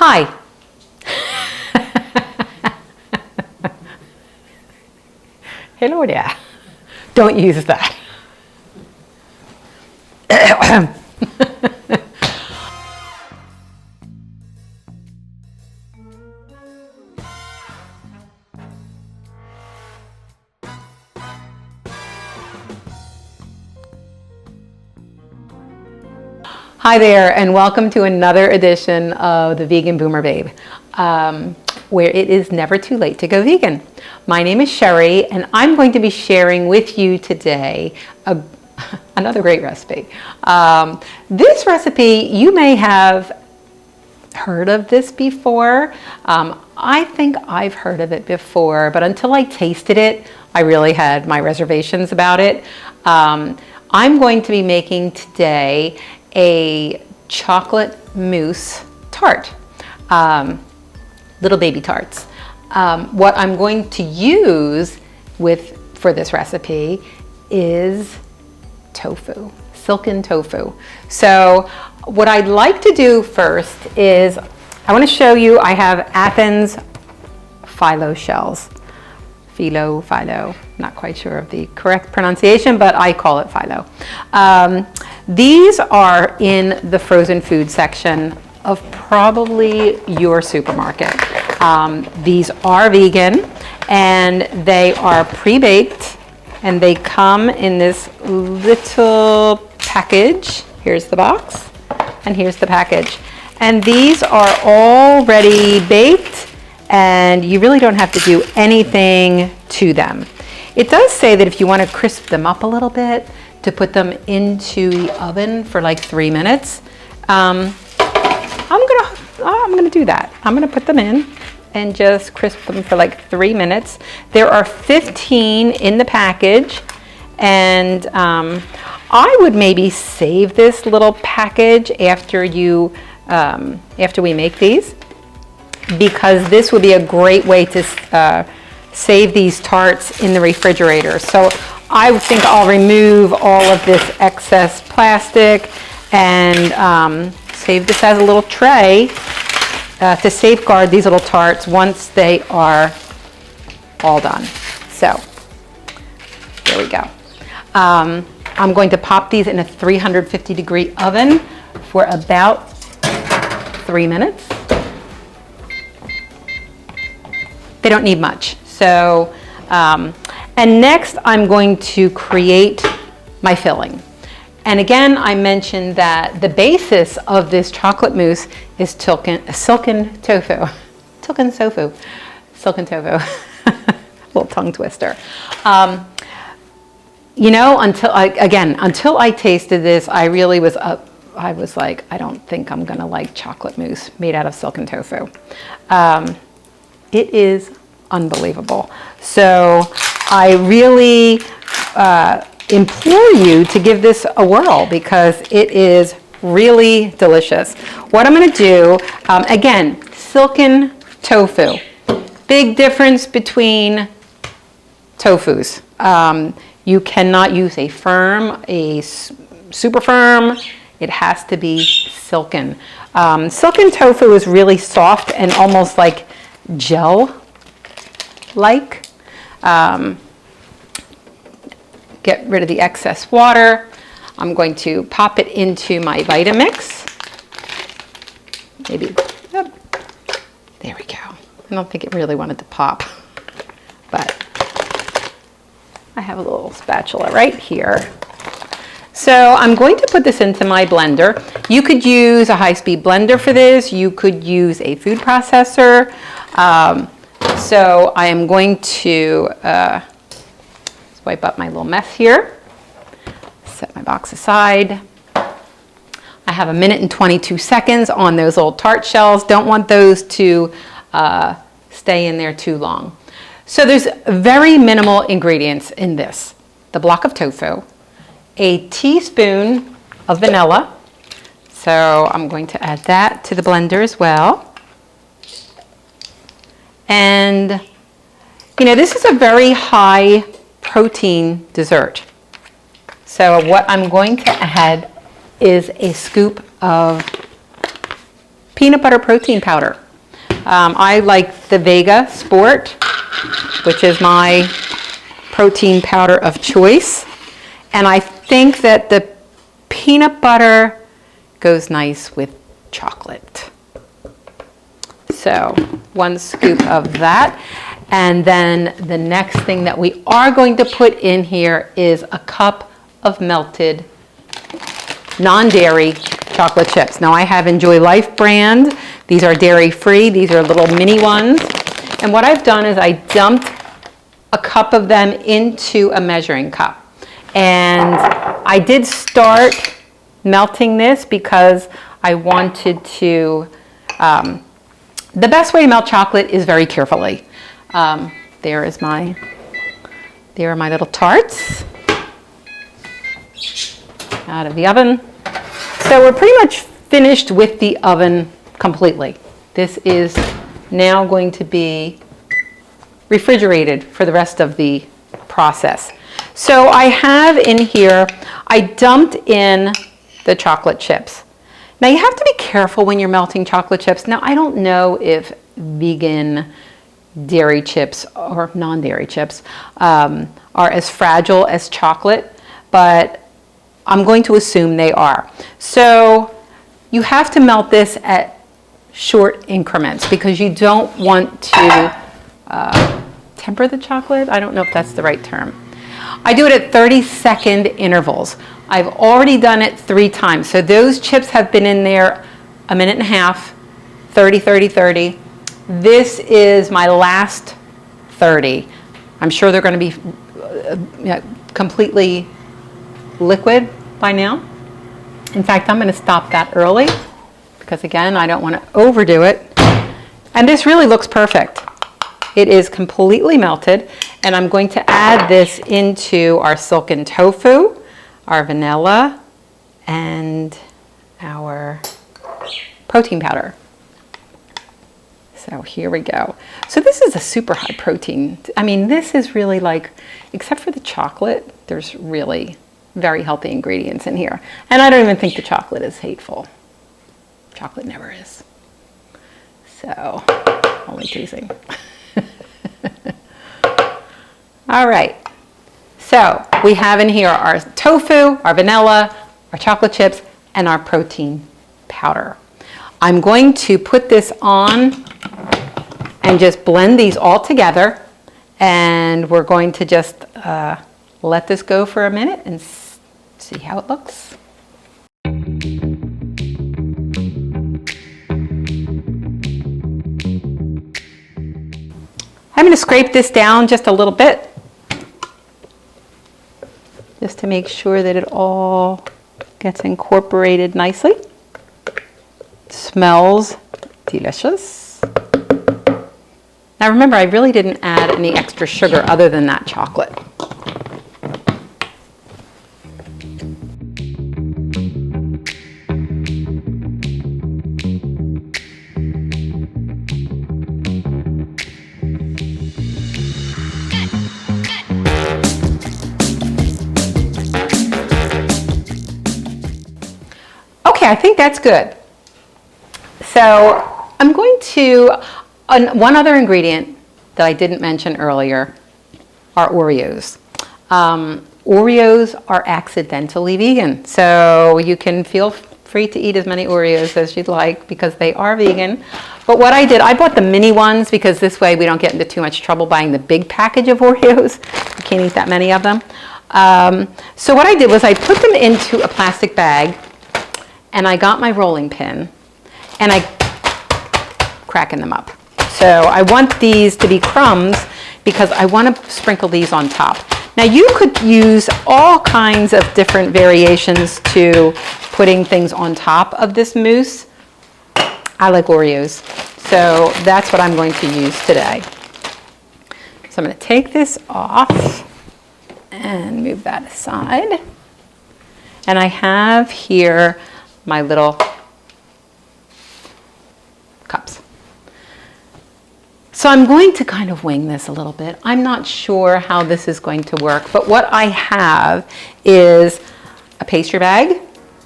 Hi. Hello there. Don't use that. Hi there, and welcome to another edition of the Vegan Boomer Babe, where it is never too late to go vegan. My name is Sherry, and I'm going to be sharing with you today another great recipe. This recipe, you may have heard of this before. I think I've heard of it before, but until I tasted it, I really had my reservations about it. I'm going to be making today a chocolate mousse tart, little baby tarts. What I'm going to use for this recipe is tofu, silken tofu. So what I'd like to do first is I want to show you, I have Athens Phyllo shells. Phyllo, not quite sure of the correct pronunciation, but I call it Phyllo. These are in the frozen food section of probably your supermarket. These are vegan and they are pre-baked and they come in this little package. Here's the box and here's the package. And these are already baked and you really don't have to do anything to them. It does say that if you want to crisp them up a little bit, to put them into the oven for like 3 minutes. I'm gonna do that. I'm gonna put them in and just crisp them for like 3 minutes. There are 15 in the package, and I would maybe save this little package after we make these, because this would be a great way to save these tarts in the refrigerator. So I think I'll remove all of this excess plastic and save this as a little tray to safeguard these little tarts once they are all done. So there we go. I'm going to pop these in a 350-degree oven for about 3 minutes. They don't need much. So, and next I'm going to create my filling. And again, I mentioned that the basis of this chocolate mousse is silken tofu. Little tongue twister. You know, until I tasted this, I really was I was like, I don't think I'm gonna like chocolate mousse made out of silken tofu. It is unbelievable. So I really implore you to give this a whirl because it is really delicious. What I'm going to do, again, silken tofu. Big difference between tofus. You cannot use a firm, a super firm. It has to be silken. Silken tofu is really soft and almost like gel-like. Get rid of the excess water. I'm going to pop it into my Vitamix. Maybe, yep. There we go. I don't think it really wanted to pop, but I have a little spatula right here. So I'm going to put this into my blender. You could use a high-speed blender for this. You could use a food processor. So I am going to wipe up my little mess here. Set my box aside. I have 1 minute and 22 seconds on those old tart shells. Don't want those to stay in there too long. So there's very minimal ingredients in this. The block of tofu, a teaspoon of vanilla. So I'm going to add that to the blender as well. And you know, this is a very high protein dessert. So what I'm going to add is a scoop of peanut butter protein powder. I like the Vega Sport, which is my protein powder of choice. And I think that the peanut butter goes nice with chocolate. So 1 scoop of that. And then the next thing that we are going to put in here is a cup of melted non-dairy chocolate chips. Now I have Enjoy Life brand. These are dairy-free. These are little mini ones. And what I've done is I dumped a cup of them into a measuring cup. And I did start melting this because I wanted to, the best way to melt chocolate is very carefully. There are my little tarts out of the oven. So we're pretty much finished with the oven completely. This is now going to be refrigerated for the rest of the process. So I have in here, I dumped in the chocolate chips. Now you have to be careful when you're melting chocolate chips. Now I don't know if vegan dairy chips or non-dairy chips are as fragile as chocolate, but I'm going to assume they are. So you have to melt this at short increments because you don't want to temper the chocolate. I don't know if that's the right term. I do it at 30-second intervals. I've already done it 3 times. So those chips have been in there a minute and a half, 30, 30, 30. This is my last 30. I'm sure they're going to be completely liquid by now. In fact, I'm going to stop that early because again, I don't want to overdo it. And this really looks perfect. It is completely melted, and I'm going to add this into our silken tofu, our vanilla, and our protein powder. So here we go. So this is a super high protein. I mean, this is really like, except for the chocolate, there's really very healthy ingredients in here. And I don't even think the chocolate is hateful. Chocolate never is. So, only teasing. All right, so we have in here our tofu, our vanilla, our chocolate chips, and our protein powder. I'm going to put this on and just blend these all together, and we're going to just let this go for a minute and see how it looks. I'm going to scrape this down just a little bit, just to make sure that it all gets incorporated nicely. Smells delicious. Now remember, I really didn't add any extra sugar other than that chocolate. I think that's good. So I'm going to, one other ingredient that I didn't mention earlier are Oreos. Oreos are accidentally vegan, so you can feel free to eat as many Oreos as you'd like because they are vegan. But what I did, I bought the mini ones because this way we don't get into too much trouble buying the big package of Oreos. You can't eat that many of them. So what I did was I put them into a plastic bag, and I got my rolling pin, and I cracking them up. So I want these to be crumbs because I want to sprinkle these on top. Now you could use all kinds of different variations to putting things on top of this mousse. I like Oreos, so that's what I'm going to use today. So I'm going to take this off and move that aside. And I have here my little cups. So I'm going to kind of wing this a little bit. I'm not sure how this is going to work, but what I have is a pastry bag.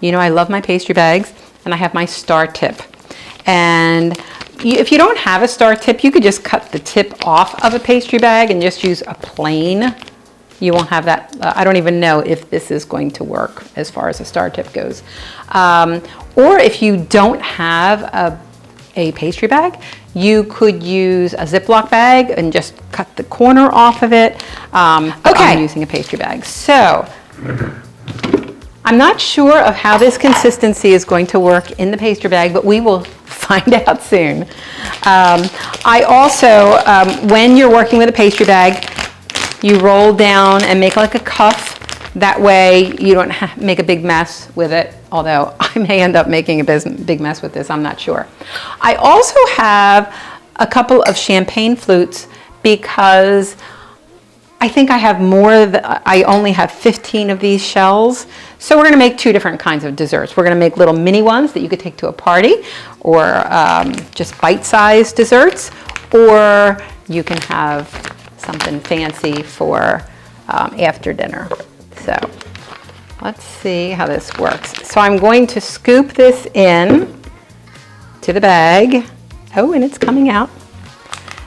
You know I love my pastry bags, and I have my star tip. And if you don't have a star tip, you could just cut the tip off of a pastry bag and just use a plain. You won't have that. I don't even know if this is going to work as far as a star tip goes. Or if you don't have a pastry bag, you could use a Ziploc bag and just cut the corner off of it. Okay. I'm using a pastry bag. So I'm not sure of how this consistency is going to work in the pastry bag, but we will find out soon. I also, when you're working with a pastry bag, you roll down and make like a cuff. That way you don't make a big mess with it, although I may end up making a big mess with this, I'm not sure. I also have a couple of champagne flutes because I think I have I only have 15 of these shells. So we're gonna make two different kinds of desserts. We're gonna make little mini ones that you could take to a party, or just bite-sized desserts, or you can have something fancy for after dinner. So let's see how this works. So I'm going to scoop this in to the bag. Oh, and it's coming out.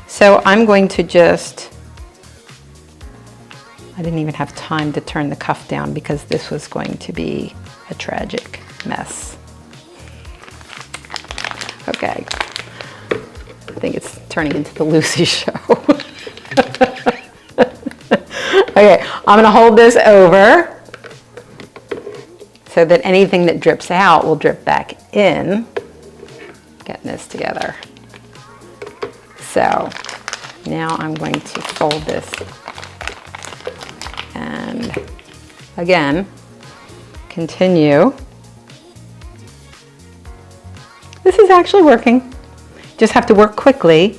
So I'm going to I didn't even have time to turn the cuff down because this was going to be a tragic mess. Okay. I think it's turning into the Lucy show. Okay, I'm gonna hold this over so that anything that drips out will drip back in. Getting this together. So now I'm going to fold this, and again, continue. This is actually working. Just have to work quickly.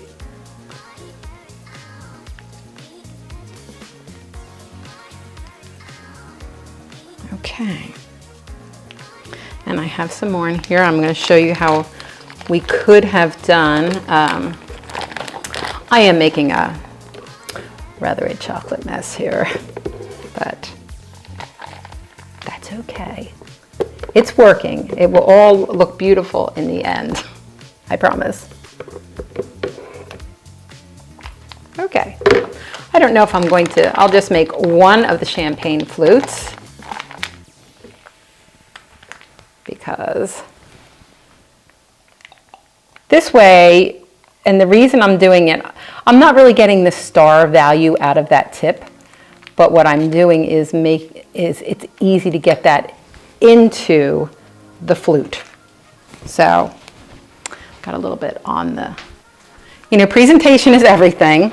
Okay, and I have some more in here. I'm going to show you how we could have done. I am making rather a chocolate mess here, but that's okay. It's working. It will all look beautiful in the end, I promise. Okay, I don't know if I'm going to, I'll just make one of the champagne flutes, because this way, and the reason I'm doing it, I'm not really getting the star value out of that tip, but what I'm doing is it's easy to get that into the flute. So, got a little bit on the, presentation is everything.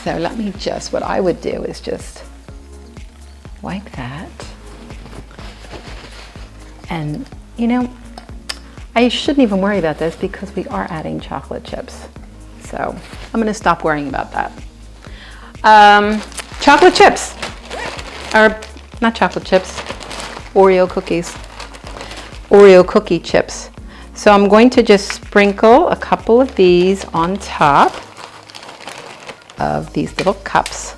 So let me just, what I would do is just wipe that. And, I shouldn't even worry about this because we are adding chocolate chips. So I'm gonna stop worrying about that. Chocolate chips, or not chocolate chips, Oreo cookies, Oreo cookie chips. So I'm going to just sprinkle a couple of these on top of these little cups.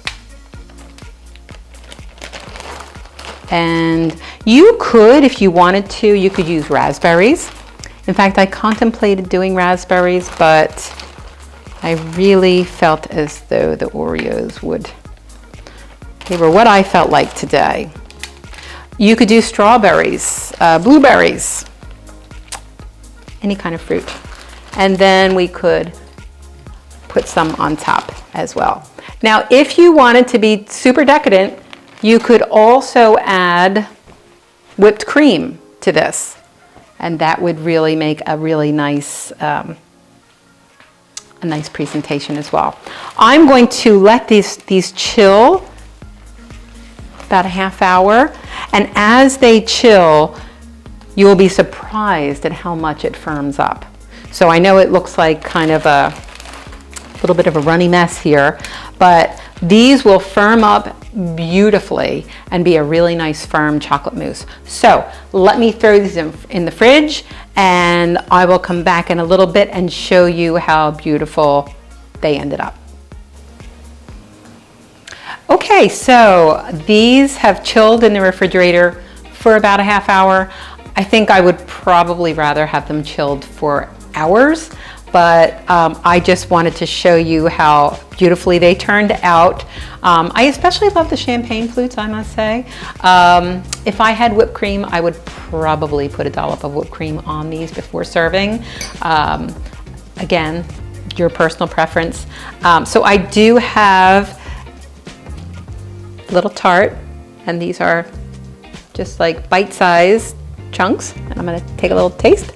And you could, if you wanted to, you could use raspberries. In fact, I contemplated doing raspberries, but I really felt as though the Oreos they were what I felt like today. You could do strawberries, blueberries, any kind of fruit. And then we could put some on top as well. Now, if you wanted to be super decadent, you could also add whipped cream to this, and that would really make a really nice, a nice presentation as well. I'm going to let these chill about a half hour, and as they chill, you will be surprised at how much it firms up. So I know it looks like kind of a little bit of a runny mess here, but these will firm up beautifully and be a really nice firm chocolate mousse. So let me throw these in the fridge, and I will come back in a little bit and show you how beautiful they ended up. Okay, so these have chilled in the refrigerator for about a half hour. I think I would probably rather have them chilled for hours, but I just wanted to show you how beautifully they turned out. I especially love the champagne flutes, I must say. If I had whipped cream, I would probably put a dollop of whipped cream on these before serving. Again, your personal preference. So I do have little tart, and these are just like bite-sized chunks, and I'm gonna take a little taste.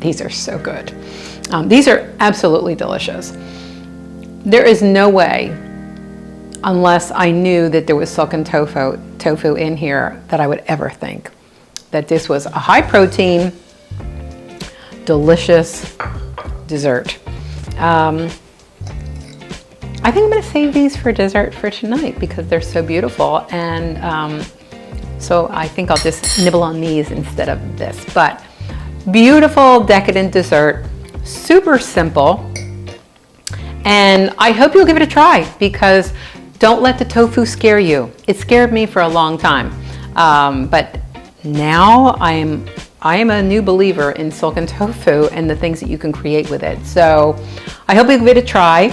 These are so good. These are absolutely delicious. There is no way, unless I knew that there was silken tofu in here, that I would ever think that this was a high protein, delicious dessert. I think I'm gonna save these for dessert for tonight because they're so beautiful, and so I think I'll just nibble on these instead of this. But beautiful, decadent dessert, super simple, and I hope you'll give it a try, because don't let the tofu scare you. It scared me for a long time, but now I am a new believer in silken tofu and the things that you can create with it. So I hope you'll give it a try.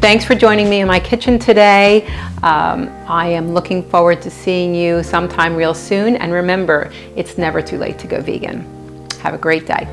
Thanks for joining me in my kitchen today. I am looking forward to seeing you sometime real soon. And remember, it's never too late to go vegan. Have a great day.